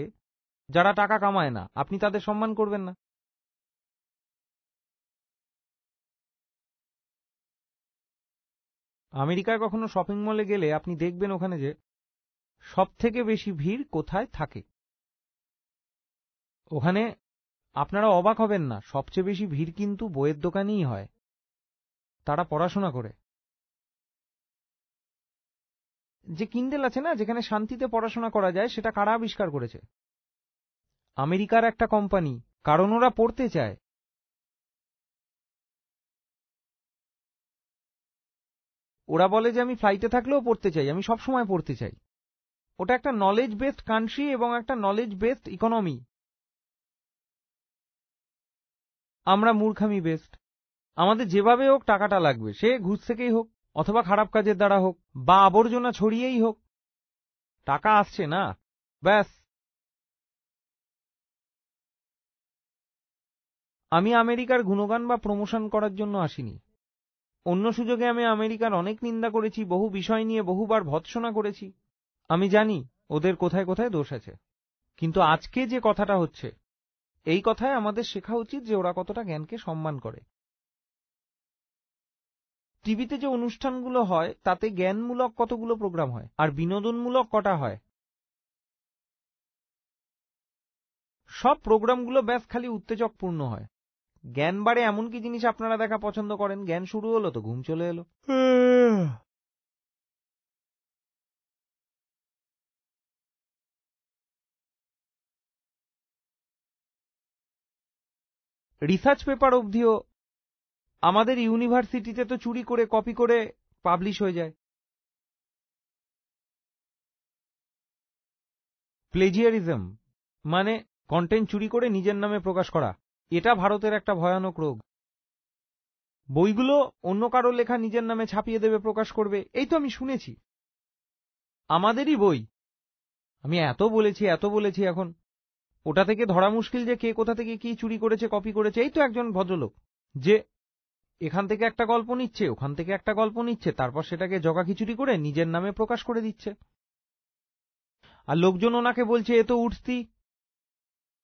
যারা টাকা কামায় না, আপনি তাদের সম্মান করবেন না। আমেরিকায় কখনো শপিং মলে গেলে আপনি দেখবেন ওখানে যে সব থেকে বেশি ভিড় কোথায় থাকে। ওখানে আপনারা অবাক হবেন না, সবচেয়ে বেশি ভিড় কিন্তু বইয়ের দোকানেই হয়। তারা পড়াশোনা করে। যে কিন্ডেল আছে না, যেখানে শান্তিতে পড়াশোনা করা যায়, সেটা কারা আবিষ্কার করেছে? আমেরিকার একটা কোম্পানি, কারণ ওরা পড়তে চায়। ওরা বলে যে আমি ফ্লাইটে থাকলেও পড়তে চাই, আমি সব সময় পড়তে চাই। ওটা একটা নলেজ বেসড কান্ট্রি এবং একটা নলেজ বেসড ইকোনমি। আমরা মূর্খামি বেসড। আমাদের যেভাবে হোক টাকাটা লাগবে, সে ঘুষ থেকেই হোক, অথবা খারাপ কাজের দ্বারা হোক, বা আবর্জনা ছড়িয়েই হোক, টাকা আসছে না, ব্যাস। আমি আমেরিকার গুণগান বা প্রমোশন করার জন্য আসিনি। অন্য সুযোগে আমি আমেরিকার অনেক নিন্দা করেছি, বহু বিষয় নিয়ে বহুবার ভৎসনা করেছি। আমি জানি ওদের কোথায় কোথায় দোষ আছে। কিন্তু আজকে যে কথাটা হচ্ছে, এই কথায় আমাদের শেখা উচিত যে ওরা কতটা জ্ঞানকে সম্মান করে। টিভিতে যে অনুষ্ঠানগুলো হয় তাতে জ্ঞানমূলক কতগুলো প্রোগ্রাম হয়, আর বিনোদনমূলক কটা হয়? সব প্রোগ্রামগুলো ব্যাস খালি উত্তেজকপূর্ণ হয়। জ্ঞান বাড়ে এমন কি জিনিস আপনারা দেখা পছন্দ করেন? জ্ঞান শুরু হলো তো ঘুম চলে এলো। রিসার্চ পেপার অবধিও আমাদের ইউনিভার্সিটিতে তো চুরি করে, কপি করে পাবলিশ হয়ে যায়। প্লেজিয়ারিজম মানে কন্টেন্ট চুরি করে নিজের নামে প্রকাশ করা। এটা ভারতের একটা ভয়ানক রোগ। বইগুলো অন্য কারো লেখা নিজের নামে ছাপিয়ে দেবে, প্রকাশ করবে। এই তো আমি শুনেছি, আমাদেরই বই। আমি এত বলেছি, এখন ওটা থেকে ধরা মুশকিল যে কে কোথা থেকে কি চুরি করেছে, কপি করেছে। এই তো একজন ভদ্রলোক যে এখান থেকে একটা গল্প নিচ্ছে, ওখান থেকে একটা গল্প নিচ্ছে, তারপর সেটাকে জগাখিচুরি করে নিজের নামে প্রকাশ করে দিচ্ছে। আর লোকজন ওনাকে বলছে এ তো উঠতি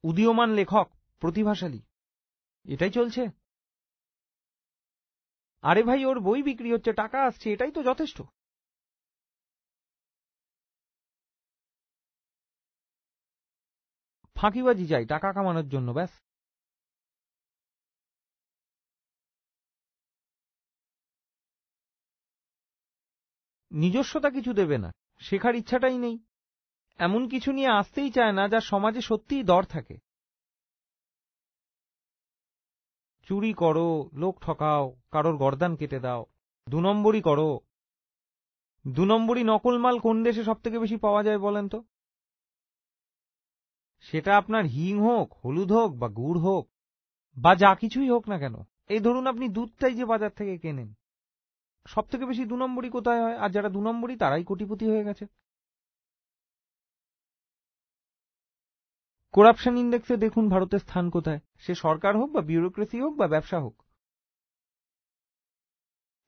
উদীয়মান লেখক, প্রতিভাশালী। এটাই চলছে। আরে ভাই, ওর বই বিক্রি হচ্ছে, টাকা আসছে, এটাই তো যথেষ্ট। ফাঁকিবাজি চাই টাকা কামানোর জন্য, ব্যাস। নিজস্বতা কিছু দেবে না, শেখার ইচ্ছাটাই নেই, এমন কিছু নিয়ে আসতেই চায় না যা সমাজে সত্যিই দর থাকে। চুরি করো, লোক ঠকাও, কারোর গর্দান কেটে দাও, 2 নম্বরই করো। 2 নম্বরই নকল মাল কোন দেশে সব থেকে বেশি পাওয়া যায় বলেন তো? সেটা আপনার হিং হোক, হলুদ হোক, বা গুড় হোক, বা যা কিছুই হোক না কেন। এই ধরুন আপনি দুধটাই যে বাজার থেকে কেনেন, সব থেকে বেশি 2 নম্বরই কোথায় হয়? আর যারা 2 নম্বরই তারাই কোটিপতি হয়ে গেছে। করাপশন ইন্ডেক্সে দেখুন ভারতের স্থান কোথায়, সে সরকার হোক, বা বিউরোক্রেসি হোক, বা ব্যবসা হোক।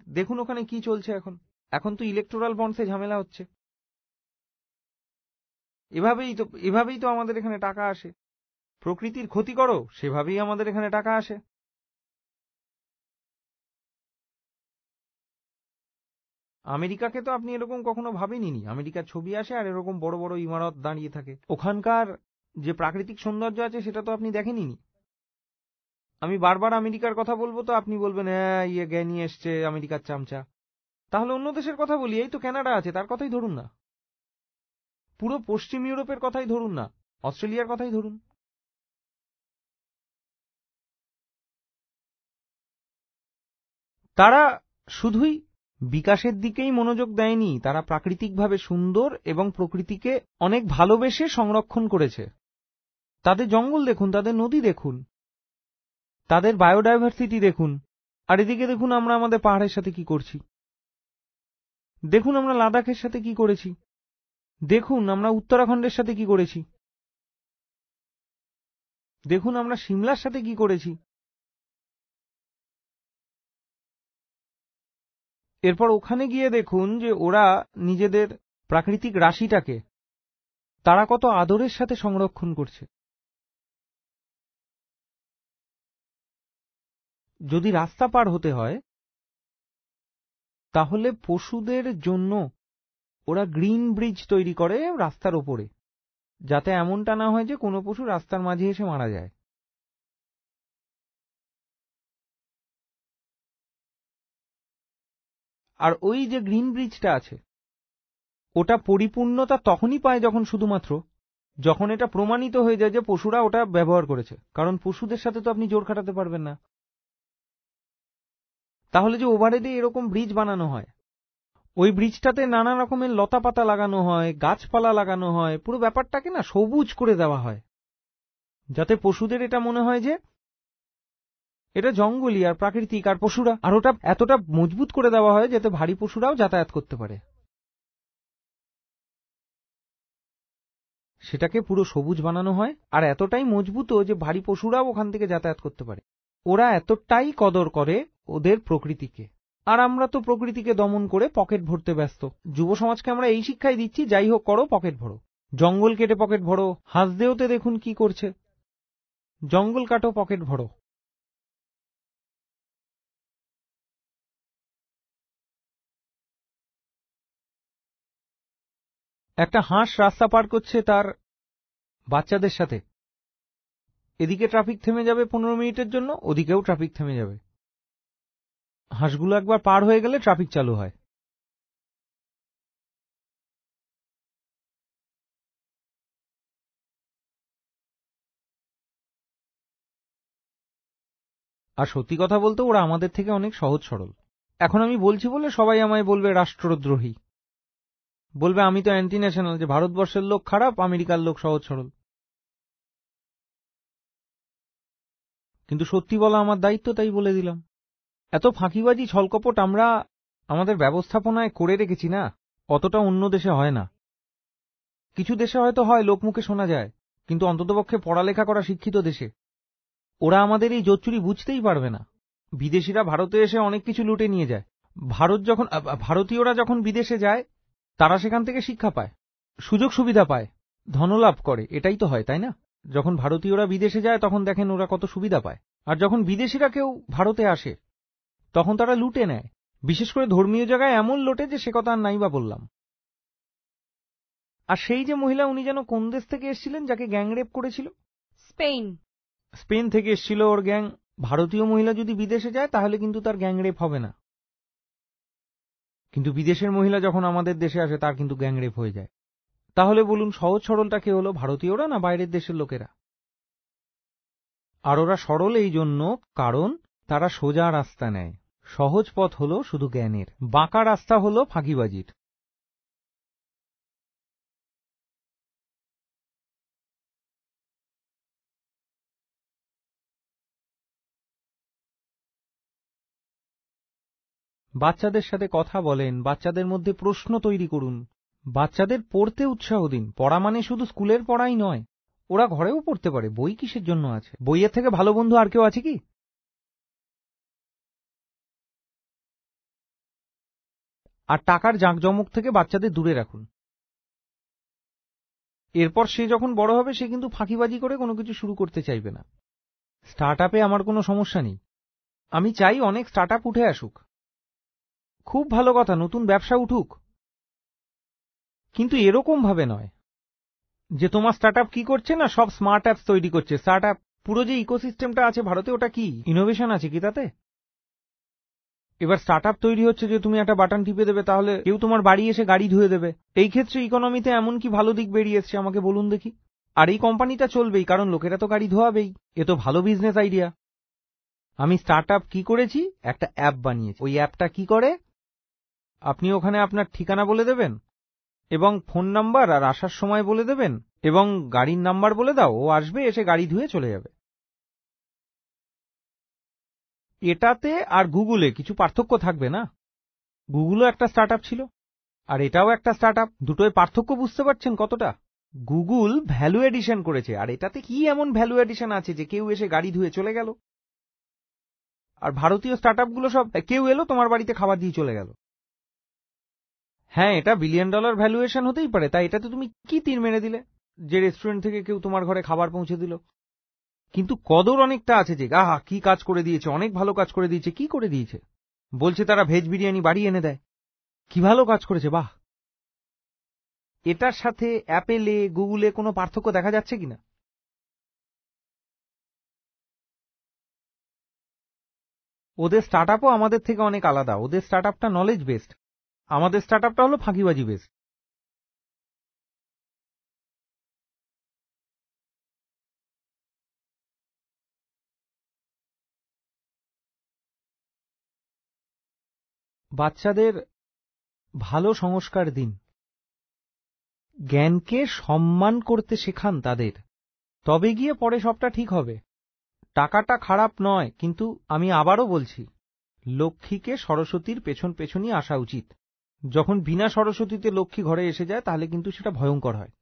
দেখুন ওখানে কি চলছে এখন। এখন তো ইলেকটোরাল বন্ডসে ঝামেলা হচ্ছে। এভাবেই তো আমাদের এখানে টাকা আসে। প্রকৃতির ক্ষতি করো, সেভাবেই আমাদের এখানে টাকা আসে। আমেরিকাকে তো আপনি এরকম কখনো ভাবেননি। আমেরিকার ছবি আসে আর এরকম বড় বড় ইমারত দাঁড়িয়ে থাকে। ওখানকার যে প্রাকৃতিক সৌন্দর্য আছে সেটা তো আপনি দেখেননি। আমি বারবার আমেরিকার কথা বলবো তো আপনি বলবেন হ্যাঁ ইয়ে জ্ঞানী এসছে আমেরিকার চামচা। তাহলে অন্য দেশের কথা বলি, এই তো কানাডা আছে, তার কথাই ধরুন না। পুরো পশ্চিম ইউরোপের কথাই ধরুন না, অস্ট্রেলিয়ার কথাই ধরুন। তারা শুধুই বিকাশের দিকেই মনোযোগ দেয়নি, তারা প্রাকৃতিকভাবে সুন্দর এবং প্রকৃতিকে অনেক ভালোবেসে সংরক্ষণ করেছে। তাদের জঙ্গল দেখুন, তাদের নদী দেখুন, তাদের বায়োডাইভার্সিটি দেখুন। আর এদিকে দেখুন আমরা আমাদের পাহাড়ের সাথে কি করছি, দেখুন আমরা লাদাখের সাথে কি করেছি, দেখুন আমরা উত্তরাখণ্ডের সাথে কি করেছি, দেখুন আমরা সিমলার সাথে কি করেছি। এরপর ওখানে গিয়ে দেখুন যে ওরা নিজেদের প্রাকৃতিক রাশিটাকে তারা কত আদরের সাথে সংরক্ষণ করছে। যদি রাস্তা পার হতে হয় তাহলে পশুদের জন্য ওরা গ্রিন ব্রিজ তৈরি করে রাস্তার ওপরে, যাতে এমনটা না হয় যে কোনো পশু রাস্তার মাঝে এসে মারা যায়। আর ওই যে গ্রিন ব্রিজটা আছে ওটা পরিপূর্ণতা তখনই পায় যখন এটা প্রমাণিত হয়ে যায় যে পশুরা ওটা ব্যবহার করেছে। কারণ পশুদের সাথে তো আপনি জোর খাটাতে পারবেন না। তাহলে যে ওভারহেডে এরকম ব্রিজ বানানো হয়, ওই ব্রিজটাতে নানা রকমের লতা পাতা লাগানো হয়, গাছপালা লাগানো হয়, পুরো ব্যাপারটাকে না সবুজ করে দেওয়া হয়, যাতে পশুদের এটা মনে হয় যে এটা জঙ্গলি আর প্রাকৃতিক আর পশুরা, আর ওটা এতটা মজবুত করে দেওয়া হয় যাতে ভারী পশুরাও যাতায়াত করতে পারে। সেটাকে পুরো সবুজ বানানো হয় আর এতটাই মজবুত যে ভারী পশুরাও ওখান থেকে যাতায়াত করতে পারে। ওরা এতটাই কদর করে ওদের প্রকৃতিকে। আর আমরা তো প্রকৃতিকে দমন করে পকেট ভরতে ব্যস্ত। যুব সমাজকে আমরা এই শিক্ষাই দিচ্ছি, যাই হোক করো, পকেট ভরো, জঙ্গল কেটে পকেট ভরো। হাসদেওতে দেখুন কি করছে, জঙ্গল কাটো পকেট ভরো। একটা হাঁস রাস্তা পার করছে তার বাচ্চাদের সাথে, এদিকে ট্রাফিক থেমে যাবে 15 মিনিটের জন্য, ওদিকেও ট্রাফিক থেমে যাবে। হাঁসগুলো একবার পার হয়ে গেলে ট্রাফিক চালু হয়। আর সত্যি কথা বলতে ওরা আমাদের থেকে অনেক সহজ সরল। এখন আমি বলছি বলে সবাই আমায় বলবে রাষ্ট্রদ্রোহী, বলবে আমি তো অ্যান্টি ন্যাশনাল, যে ভারতবর্ষের লোক খারাপ, আমেরিকার লোক সহজ সরল। কিন্তু সত্যি বলা আমার দায়িত্ব, তাই বলে দিলাম। এত ফাঁকিবাজি ছলকপট আমরা আমাদের ব্যবস্থাপনায় করে রেখেছি না, অতটা অন্য দেশে হয় না। কিছু দেশে হয়তো হয়, লোকমুখে শোনা যায়, কিন্তু অন্ততপক্ষে পড়ালেখা করা শিক্ষিত দেশে ওরা আমাদের এই জোচ্চুরি বুঝতেই পারবে না। বিদেশিরা ভারতে এসে অনেক কিছু লুটে নিয়ে যায়। ভারতীয়রা যখন বিদেশে যায় তারা সেখান থেকে শিক্ষা পায়, সুযোগ সুবিধা পায়, ধনলাভ করে, এটাই তো হয়, তাই না? যখন ভারতীয়রা বিদেশে যায় তখন দেখেন ওরা কত সুবিধা পায়। আর যখন বিদেশিরা কেউ ভারতে আসে তখন তারা লুটে নেয়, বিশেষ করে ধর্মীয় জায়গায় এমন লোটে যে সে কথা আর নাই বা বললাম। আর সেই যে মহিলা, উনি যেন কোন দেশ থেকে এসেছিলেন যাকে গ্যাংরেপ করেছিল? স্পেন থেকে এসেছিল ওর গ্যাং। ভারতীয় মহিলা যদি বিদেশে যায় তাহলে কিন্তু তার গ্যাংরেপ হবে না, কিন্তু বিদেশের মহিলা যখন আমাদের দেশে আসে তার কিন্তু গ্যাংরেপ হয়ে যায়। তাহলে বলুন সহজ সরলটা কে হলো, ভারতীয়রা না বাইরের দেশের লোকেরা? আর ওরা সরল এই জন্য কারণ তারা সোজা রাস্তা নেয়। সহজ পথ হলো শুধু জ্ঞানের, বাঁকা রাস্তা হলো ফাঁকিবাজির। বাচ্চাদের সাথে কথা বলেন, বাচ্চাদের মধ্যে প্রশ্ন তৈরি করুন, বাচ্চাদের পড়তে উৎসাহ দিন। পড়া মানে শুধু স্কুলের পড়াই নয়, ওরা ঘরেও পড়তে পারে। বই কিসের জন্য আছে? বইয়ের থেকে ভালো বন্ধু আর কেউ আছে কি? আর টাকার জাঁকজমক থেকে বাচ্চাদের দূরে রাখুন। এরপর সে যখন বড় হবে সে কিন্তু ফাঁকিবাজি করে কোনো কিছু শুরু করতে চাইবে না। স্টার্ট আপে আমার কোনো সমস্যা নেই, আমি চাই অনেক স্টার্ট আপ উঠে আসুক, খুব ভালো কথা, নতুন ব্যবসা উঠুক, কিন্তু এরকম ভাবে নয় যে তোমার স্টার্ট আপ কি করছে না, সব স্মার্ট অ্যাপস তৈরি করছে। স্টার্ট আপ পুরো যে ইকোসিস্টেমটা আছে ভারতে, ওটা কি ইনোভেশন আছে কি তাতে? এবার স্টার্ট আপ তৈরি হচ্ছে যে তুমি একটা বাটন টিপে দেবে, তাহলে কেউ তোমার বাড়ি এসে গাড়ি ধুয়ে দেবে। এই ক্ষেত্রে ইকোনমিতে এমন কি ভালো দিক বেরিয়ে এসছে আমাকে বলুন দেখি? আর এই কোম্পানিটা চলবেই, কারণ লোকেরা তো গাড়ি ধোয়াবেই। এ তো ভালো বিজনেস আইডিয়া। আমি স্টার্ট আপ কি করেছি, একটা অ্যাপ বানিয়েছি। ওই অ্যাপটা কি করে, আপনি ওখানে আপনার ঠিকানা বলে দেবেন এবং ফোন নাম্বার আর আসার সময় বলে দেবেন এবং গাড়ির নাম্বার বলে দাও, ও আসবে, এসে গাড়ি ধুয়ে চলে যাবে। এটাতে আর গুগলে কিছু পার্থক্য থাকবে না। গুগলও একটা স্টার্ট আপ ছিল আর এটাও একটা স্টার্ট আপ, দুটোয় পার্থক্য বুঝতে পারছেন কতটা? গুগল ভ্যালু এডিশন করেছে, আর এটাতে কি এমন ভ্যালু এডিশন আছে যে কেউ এসে গাড়ি ধুয়ে চলে গেল? আর ভারতীয় স্টার্ট আপগুলো সব কেউ এলো তোমার বাড়িতে খাবার দিয়ে চলে গেল। হ্যাঁ, এটা $1 বিলিয়ন ভ্যালুয়েশন হতেই পারে, তাই এটাতে তুমি কি তীর মেরে দিলে যে রেস্টুরেন্ট থেকে কেউ তোমার ঘরে খাবার পৌঁছে দিল? কিন্তু কদর অনেকটা আছে যে আহা কি কাজ করে দিয়েছে, অনেক ভালো কাজ করে দিয়েছে। কি করে দিয়েছে? বলছে তারা ভেজ বিরিয়ানি বাড়ি এনে দেয়। কি ভালো কাজ করেছে, বাহ। এটার সাথে অ্যাপেলে গুগলে কোনো পার্থক্য দেখা যাচ্ছে কিনা? ওদের স্টার্ট আপও আমাদের থেকে অনেক আলাদা। ওদের স্টার্ট আপটা নলেজ বেসড, আমাদের স্টার্ট আপটা হলো ফাঁকিবাজি বেসড। বাচ্চাদের ভালো সংস্কার দিন, জ্ঞানকে সম্মান করতে শেখান তাদের, তবে গিয়ে পরে সবটা ঠিক হবে। টাকাটা খারাপ নয়, কিন্তু আমি আবারও বলছি, লক্ষ্মীকে সরস্বতীর পেছন পেছনই আসা উচিত। যখন বিনা সরস্বতীতে লক্ষ্মী ঘরে এসে যায় তাহলে কিন্তু সেটা ভয়ঙ্কর হয়।